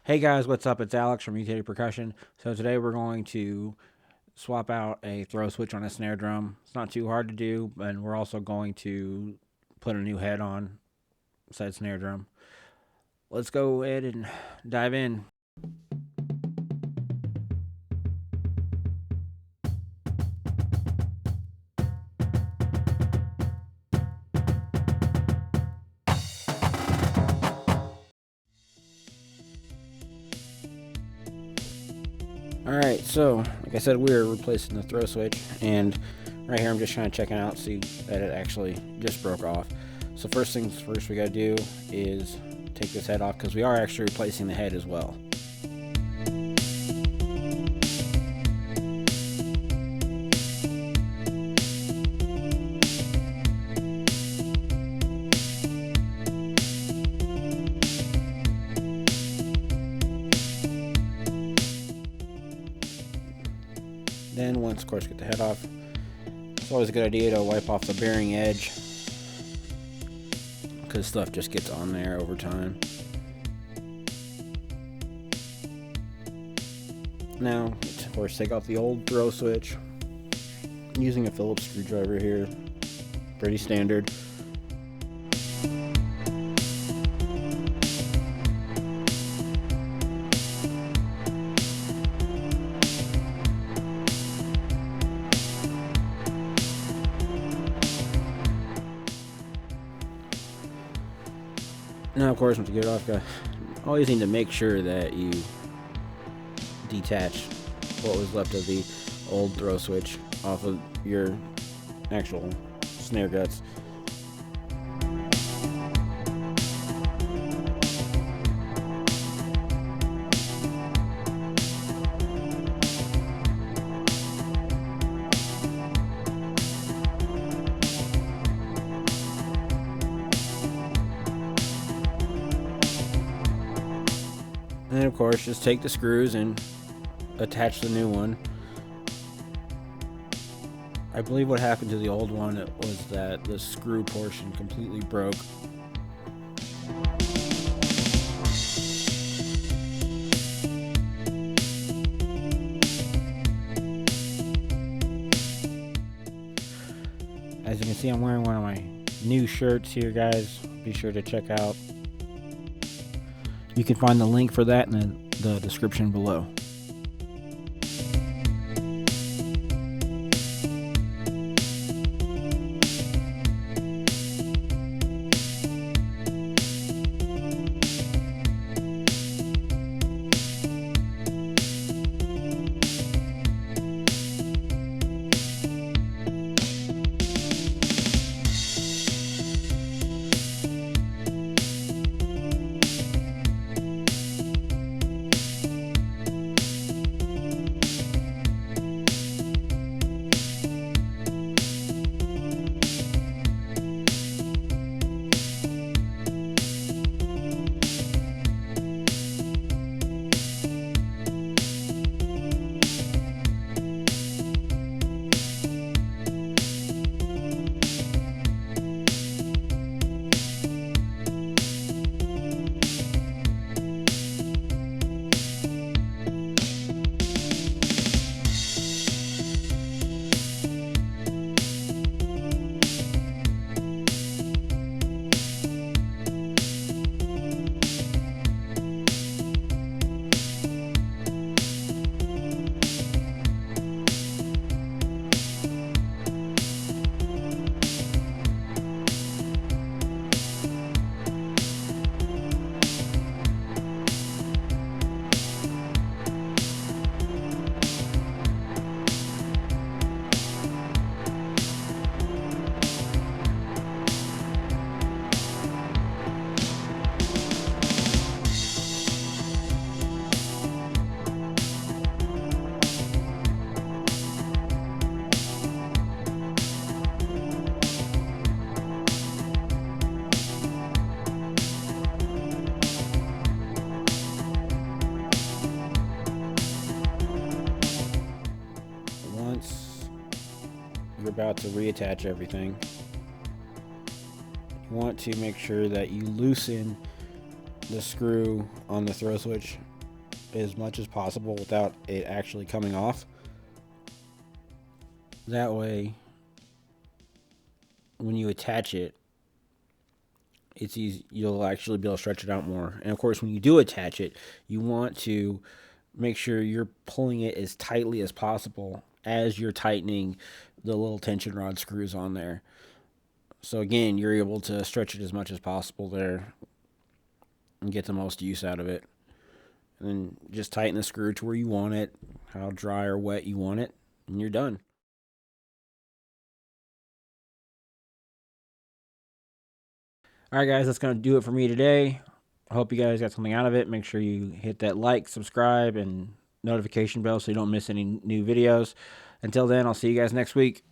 Hey guys, what's up? It's Alex from Mutated Percussion. So today we're going to swap out a throw switch on a snare drum. It's not too hard to do, and we're also going to put a new head on said snare drum. Let's go ahead and dive in. Alright, so like I said, we're replacing the throw switch, and right here I'm just trying to check it out, see that it actually just broke off. So first things first we gotta do is take this head off, because we are actually replacing the head as well. Then once, of course, get the head off, it's always a good idea to wipe off the bearing edge, because stuff just gets on there over time. Now, of course, take off the old throw switch. I'm using a Phillips screwdriver here, pretty standard. Now, of course, once you get it off, you always need to make sure that you detach what was left of the old throw switch off of your actual snare guts. And of course, just take the screws and attach the new one. I believe what happened to the old one was that the screw portion completely broke. As you can see, I'm wearing one of my new shirts here, guys. Be sure to check out. You can find the link for that in the description below. You're about to reattach everything, you want to make sure that you loosen the screw on the throw switch as much as possible without it actually coming off. That way, when you attach it, it's easy. You'll actually be able to stretch it out more. And of course, when you do attach it, you want to make sure you're pulling it as tightly as possible as you're tightening the little tension rod screws on there. So again, you're able to stretch it as much as possible there and get the most use out of it. And then just tighten the screw to where you want it, how dry or wet you want it, and you're done. All right, guys, that's going to do it for me today. I hope you guys got something out of it. Make sure you hit that like, subscribe, and notification bell so you don't miss any new videos. Until then, I'll see you guys next week.